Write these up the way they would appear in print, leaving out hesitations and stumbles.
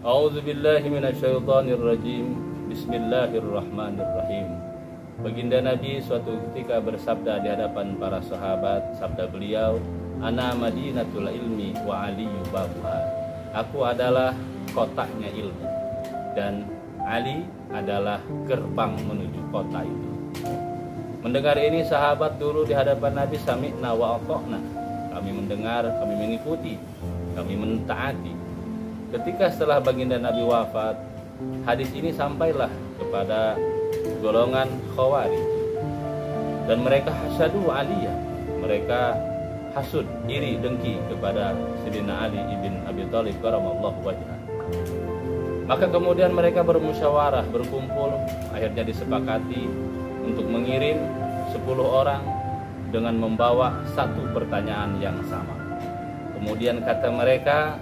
A'udzu billahi minasyaitonir rajim. Bismillahirrahmanirrahim. Baginda Nabi suatu ketika bersabda di hadapan para sahabat, sabda beliau, "Ana Madinatul ilmi wa Aliyu babuha." Aku adalah kotaknya ilmu dan Ali adalah gerbang menuju kota itu. Mendengar ini sahabat dulu di hadapan Nabi, sami'na wa ata'na. Kami mendengar, kami mengikuti, kami mentaati. Ketika setelah baginda Nabi wafat, hadis ini sampailah kepada golongan Khawarij, dan mereka hasadu Aliyah, mereka hasud, iri, dengki kepada Sayyidina Ali ibn Abi Thalib karamallahu wajhah. Maka kemudian mereka bermusyawarah, berkumpul, akhirnya disepakati untuk mengirim 10 orang dengan membawa satu pertanyaan yang sama. Kemudian kata mereka,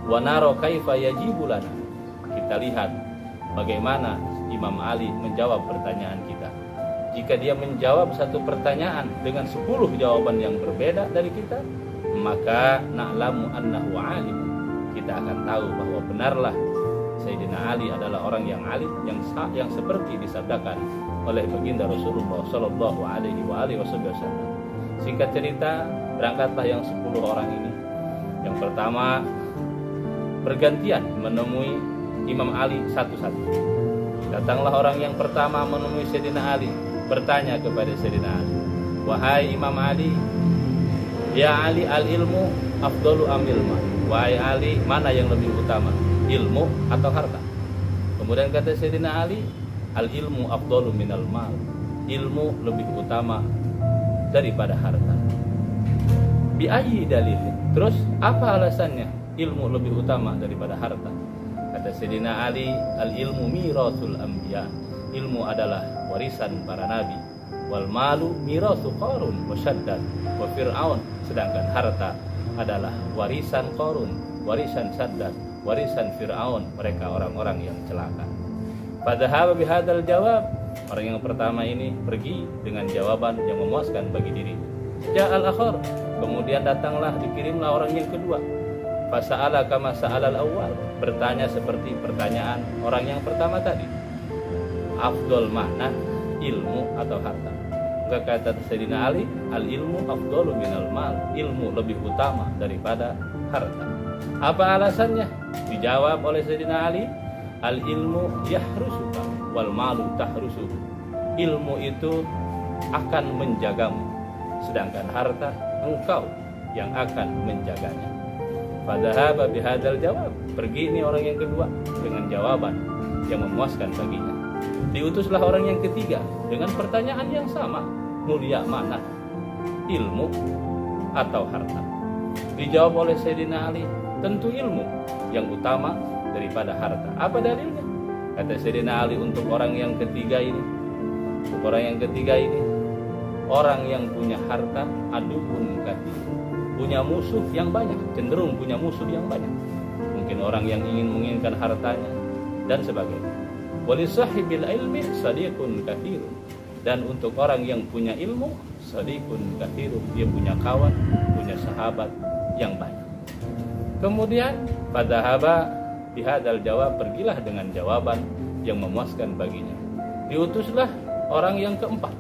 "Wa naro kaifa yajibu lana." Kita lihat bagaimana Imam Ali menjawab pertanyaan kita. Jika dia menjawab satu pertanyaan dengan 10 jawaban yang berbeda dari kita, maka na'lamu annahu alim. Kita akan tahu bahwa benarlah Sayyidina Ali adalah orang yang alim, yang seperti disabdakan oleh baginda Rasulullah sallallahu alaihi wasallam. Singkat cerita, berangkatlah yang 10 orang ini. Yang pertama bergantian menemui Imam Ali satu-satu. Datanglah orang yang pertama menemui Sayyidina Ali, bertanya kepada Sayyidina Ali, "Wahai Imam Ali, ya Ali, al-ilmu afdalu amil mal?" Wahai Ali, mana yang lebih utama, ilmu atau harta? Kemudian kata Sayyidina Ali, "Al-ilmu afdalu minal mal." Ilmu lebih utama daripada harta. Bi ayyi dalil? Terus apa alasannya ilmu lebih utama daripada harta? Kata Sayyidina Ali, "Al-ilmu mirasul anbiya." Ilmu adalah warisan para nabi. Wal malu mirasu Qarun wa Shaddad wa Fir'aun. Sedangkan harta adalah warisan Qarun, warisan Shaddad, warisan Fir'aun, mereka orang-orang yang celaka. Padahal bihadzal jawab, orang yang pertama ini pergi dengan jawaban yang memuaskan bagi diri. Ja'al akhar, kemudian datanglah, dikirimlah orang yang kedua. Fasa'ala kama sa'alal awwal, bertanya seperti pertanyaan orang yang pertama tadi. Afdol mana, ilmu atau harta? Maka kata Sayyidina Ali, al-ilmu afdalu minal mal. Ilmu lebih utama daripada harta. Apa alasannya? Dijawab oleh Sayyidina Ali, al-ilmu yahrusuka wal malu tahrusuhu. Ilmu itu akan menjagamu, sedangkan harta engkau yang akan menjaganya. Fadhahaba bihadzal jawab. Pergi ini orang yang kedua dengan jawaban yang memuaskan baginya. Diutuslah orang yang ketiga dengan pertanyaan yang sama. Mulia mana, ilmu atau harta? Dijawab oleh Sayyidina Ali, tentu ilmu yang utama daripada harta. Apa dalilnya? Kata Sayyidina Ali untuk orang yang ketiga ini, orang yang punya harta aduun kathir, punya musuh yang banyak, cenderung punya musuh yang banyak. Mungkin orang yang menginginkan hartanya dan sebagainya. Wali sahibil ilmi sadiqun kathir. Dan untuk orang yang punya ilmu, sadiqun kathirun, dia punya kawan, punya sahabat yang banyak. Kemudian fadhahaba bihadzal jawab, pergilah dengan jawaban yang memuaskan baginya. Diutuslah orang yang keempat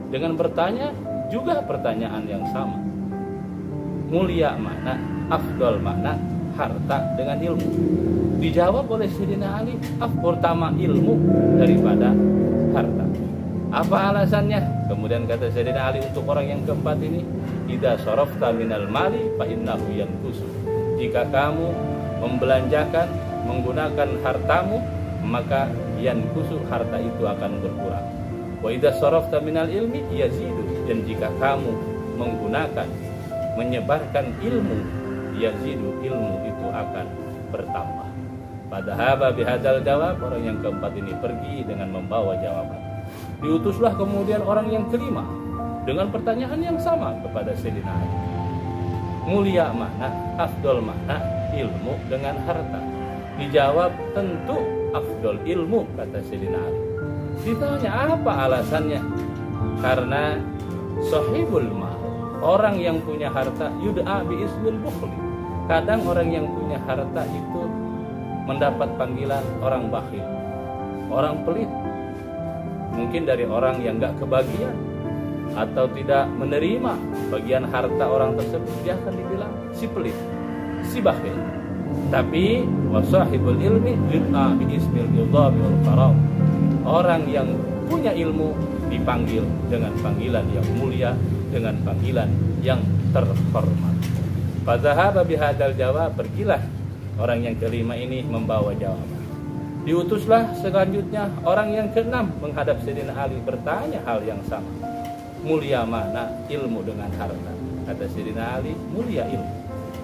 dengan bertanya juga pertanyaan yang sama. Mulia mana, afdal mana, harta dengan ilmu? Dijawab oleh Sayyidina Ali, pertama ilmu daripada harta. Apa alasannya? Kemudian kata Sayyidina Ali untuk orang yang keempat ini, idza sarafta minal mali fa innahu yanqusu. Jika kamu membelanjakan, menggunakan hartamu, maka yanqusu, harta itu akan berkurang. Wa idza sarafta minal ilmi yazidu. Dan jika kamu menggunakan, menyebarkan ilmu, yazidu, ilmu itu akan bertambah. Padahal bihadzal jawab, orang yang keempat ini pergi dengan membawa jawaban. Diutuslah kemudian orang yang kelima dengan pertanyaan yang sama kepada Sayyidina Ali. Mulia mana, afdol mana, ilmu dengan harta? Dijawab tentu afdol ilmu, kata Sayyidina Ali. Ditanya apa alasannya? Karena sahibul mal, orang yang punya harta, yud'a bi ismil bukhli. Kadang orang yang punya harta itu mendapat panggilan orang bakhil, orang pelit. Mungkin dari orang yang gak kebagian atau tidak menerima bagian harta orang tersebut, dia akan dibilang si pelit, si bakhil. Tapi wasahibul ilmi yud'a bi ismil idham wal karam. Orang yang punya ilmu dipanggil dengan panggilan yang mulia, dengan panggilan yang terhormat. Fadzahaba bihadzal jawab, pergilah orang yang kelima ini membawa jawaban. Diutuslah selanjutnya orang yang keenam menghadap Sayyidina Ali bertanya hal yang sama. Mulia mana ilmu dengan harta? Kata Sayyidina Ali, mulia ilmu.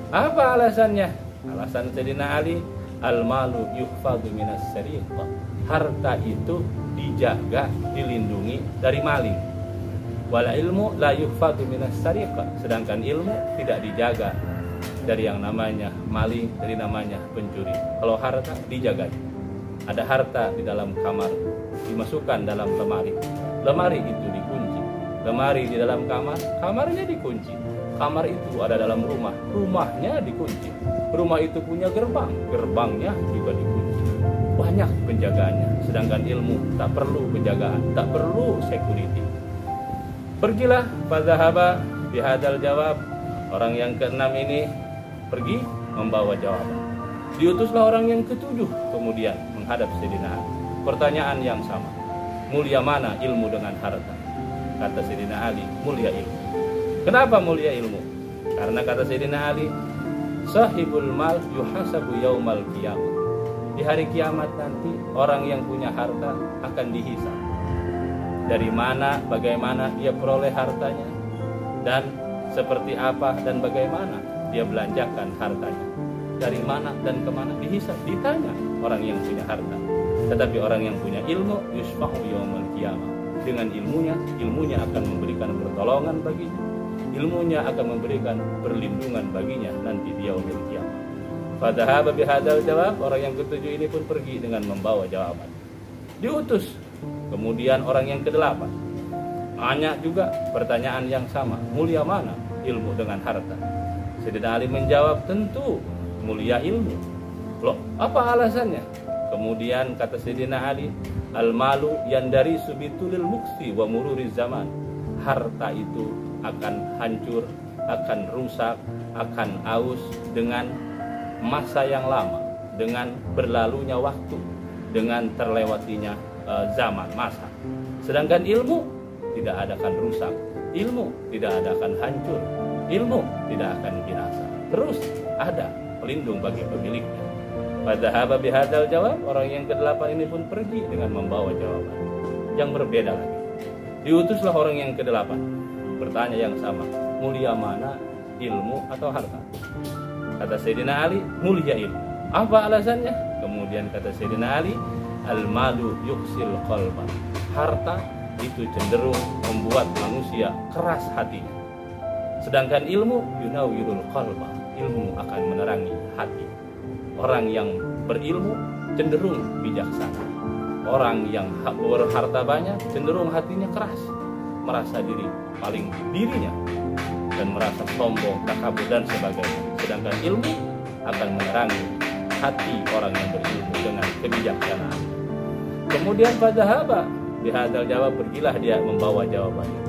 Apa alasannya? Alasan Sayyidina Ali, al-malu yuhfadhu minas sariqah. Harta itu dijaga, dilindungi dari maling. Wal ilmu la yuhfadhu minas sariqah. Sedangkan ilmu tidak dijaga dari yang namanya maling, dari namanya pencuri. Kalau harta dijaga. Ada harta di dalam kamar, dimasukkan dalam lemari. Lemari itu dikunci. Lemari di dalam kamar, kamarnya dikunci. Kamar itu ada dalam rumah, rumahnya dikunci. Rumah itu punya gerbang, gerbangnya juga dikunci. Banyak penjagaannya. Sedangkan ilmu tak perlu penjagaan, tak perlu security. Pergilah fadzahaba bihadzal jawab. Orang yang keenam ini pergi membawa jawaban. Diutuslah orang yang ketujuh kemudian menghadap Sayyidina Ali. Pertanyaan yang sama. Mulia mana ilmu dengan harta? Kata Sayyidina Ali, mulia ilmu. Kenapa mulia ilmu? Karena kata Sayyidina Ali, sahibul mal yuhasabu yaumal qiyamah. Di hari kiamat nanti orang yang punya harta akan dihisab. Dari mana, bagaimana dia peroleh hartanya, dan seperti apa dan bagaimana dia belanjakan hartanya. Dari mana dan kemana dihisab, ditanya orang yang punya harta. Tetapi orang yang punya ilmu yusfa'u yaumal qiyamah. Dengan ilmunya akan memberikan pertolongan baginya. Ilmunya akan memberikan perlindungan baginya nanti di yaumil qiyamah. Fadzahaba bihadzal jawab. Orang yang ketujuh ini pun pergi dengan membawa jawaban. Diutus kemudian orang yang kedelapan. Banyak juga pertanyaan yang sama. Mulia mana ilmu dengan harta? Sayyidina Ali menjawab, tentu mulia ilmu. Loh, apa alasannya? Kemudian kata Sayyidina Ali, al-malu yandari subitulil muksi wa mururi zaman. Harta itu akan hancur, akan rusak, akan aus dengan masa yang lama, dengan berlalunya waktu, dengan terlewatinya zaman, masa. Sedangkan ilmu tidak akan rusak, ilmu tidak akan hancur, ilmu tidak akan binasa. Terus ada pelindung bagi pemiliknya. Fadzahaba bihadzal jawab. Orang yang kedelapan ini pun pergi dengan membawa jawaban yang berbeda lagi. Diutuslah orang yang kedelapan bertanya yang sama. Mulia mana ilmu atau harta? Kata Sayyidina Ali, mulia ilmu. Apa alasannya? Kemudian kata Sayyidina Ali, al-malu yuksil qalba. Harta itu cenderung membuat manusia keras hatinya. Sedangkan ilmu yunawwirul qalba. Ilmu akan menerangi hati. Orang yang berilmu cenderung bijaksana. Orang yang berharta banyak cenderung hatinya keras, merasa diri paling dirinya dan merasa sombong, takabur dan sebagainya. Sedangkan ilmu akan menerangi hati orang yang berilmu dengan kebijaksanaan. Kemudian fadzahaba bihadzal jawab, pergilah dia membawa jawabannya.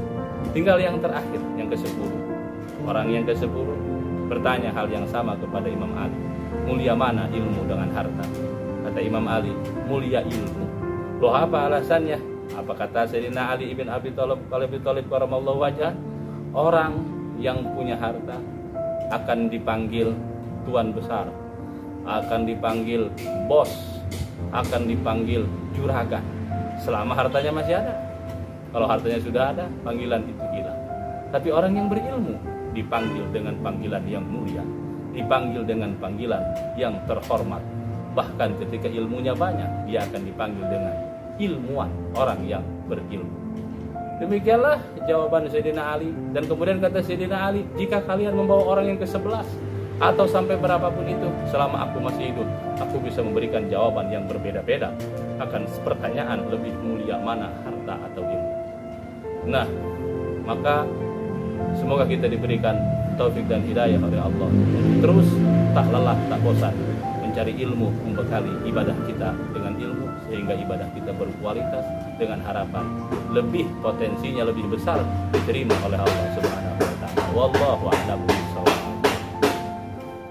Tinggal yang terakhir, yang ke-10. Orang yang ke-10 bertanya hal yang sama kepada Imam Ali. Mulia mana ilmu dengan harta? Kata Imam Ali, mulia ilmu. Loh, apa alasannya? Apa kata Sayyidina Ali ibn Abi Thalib karamallahu wajhah? Orang yang punya harta akan dipanggil tuan besar, akan dipanggil bos, akan dipanggil juragan selama hartanya masih ada. Kalau hartanya sudah ada, panggilan itu hilang. Tapi orang yang berilmu dipanggil dengan panggilan yang mulia, dipanggil dengan panggilan yang terhormat. Bahkan ketika ilmunya banyak, dia akan dipanggil dengan ilmuwan, orang yang berilmu. Demikianlah jawaban Sayyidina Ali. Dan kemudian kata Sayyidina Ali, jika kalian membawa orang yang ke-11 atau sampai berapapun itu, selama aku masih hidup, aku bisa memberikan jawaban yang berbeda-beda akan pertanyaan lebih mulia mana harta atau ilmu. Nah, maka semoga kita diberikan taufik dan hidayah oleh Allah. Terus tak lelah, tak bosan mencari ilmu, membekali ibadah kita dengan ilmu sehingga ibadah kita berkualitas, dengan harapan lebih potensinya lebih besar diterima oleh Allah Subhanahu wa taala. Wallahu a'lam bishawab.